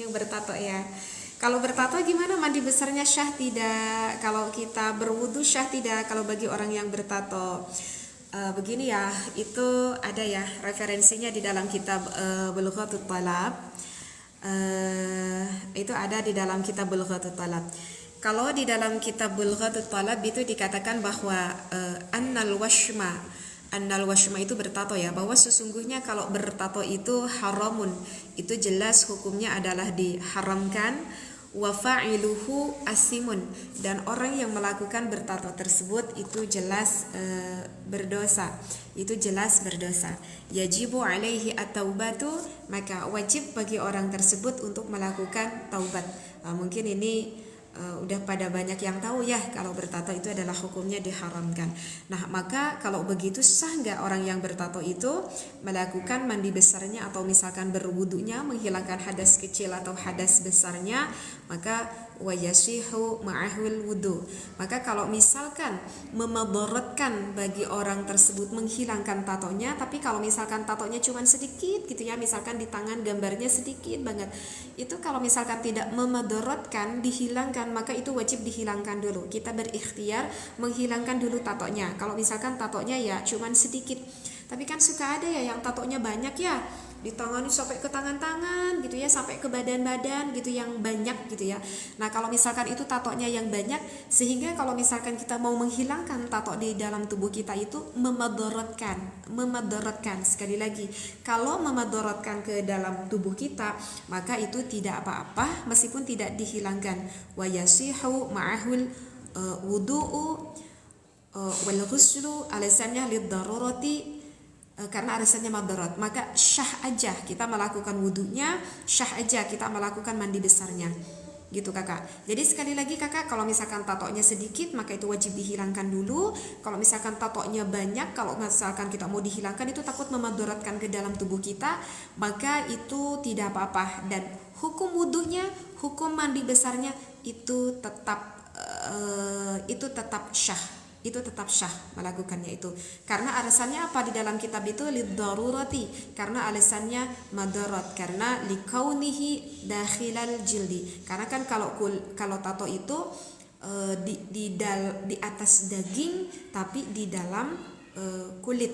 yang bertato ya. Kalau bertato gimana, mandi besarnya syah tidak? Kalau kita berwudu syah tidak? Kalau bagi orang yang bertato begini ya, itu ada ya referensinya di dalam kitab Bulughatul Talab. Itu ada di dalam kitab Bulughatul Talab. Kalau di dalam kitab Bulughatul Talab itu dikatakan bahwa annal washma itu bertato ya, bahwa sesungguhnya kalau bertato itu haramun, itu jelas hukumnya adalah diharamkan. Wa fa'iluhu asimun, dan orang yang melakukan bertato tersebut itu jelas berdosa, itu jelas berdosa. Yajibu alaihi at-taubatu, maka wajib bagi orang tersebut untuk melakukan taubat. Mungkin ini udah pada banyak yang tahu ya kalau bertato itu adalah hukumnya diharamkan. Nah, maka kalau begitu sah nggak orang yang bertato itu melakukan mandi besarnya atau misalkan berwudunya, menghilangkan hadas kecil atau hadas besarnya, maka wayasihu ma'ahul wudu. Maka kalau misalkan memadaratkan bagi orang tersebut menghilangkan tatonya, tapi kalau misalkan tatonya cuma sedikit gitu ya, misalkan di tangan gambarnya sedikit banget, itu kalau misalkan tidak memadaratkan, dihilangkan, maka itu wajib dihilangkan dulu. Kita berikhtiar menghilangkan dulu tatonya. Kalau misalkan tatonya ya cuma sedikit, tapi kan suka ada ya yang tatonya banyak ya, di tangan sampai ke tangan-tangan gitu ya, sampai ke badan-badan gitu yang banyak gitu ya. Nah, kalau misalkan itu tatonya yang banyak, sehingga kalau misalkan kita mau menghilangkan tato di dalam tubuh kita itu memadaratkan sekali lagi, kalau memadaratkan ke dalam tubuh kita, maka itu tidak apa-apa meskipun tidak dihilangkan. Wa yasihu ma'ahul wudu'u wal ghuslu, alasannya lid-darurati, karena alasannya madarat, maka syah aja kita melakukan wudunya, syah aja kita melakukan mandi besarnya gitu kakak. Jadi sekali lagi kakak, kalau misalkan tatonya sedikit maka itu wajib dihilangkan dulu. Kalau misalkan tatonya banyak, kalau misalkan kita mau dihilangkan itu takut memadaratkan ke dalam tubuh kita, maka itu tidak apa-apa. Dan hukum wudunya, hukum mandi besarnya itu tetap syah, itu tetap syah melakukannya itu. Karena alasannya apa di dalam kitab itu? Lid-darurati, karena alasannya madarat, karena likaunihi dakhilal jildi. Karena kan kalau tato itu di atas daging tapi di dalam kulit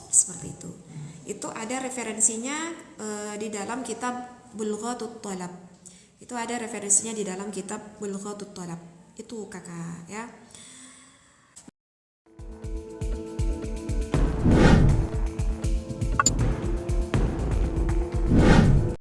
seperti itu. Itu ada referensinya di dalam kitab Bulughatul Talab. Itu ada referensinya di dalam kitab Bulughatul Talab. Itu kakak ya.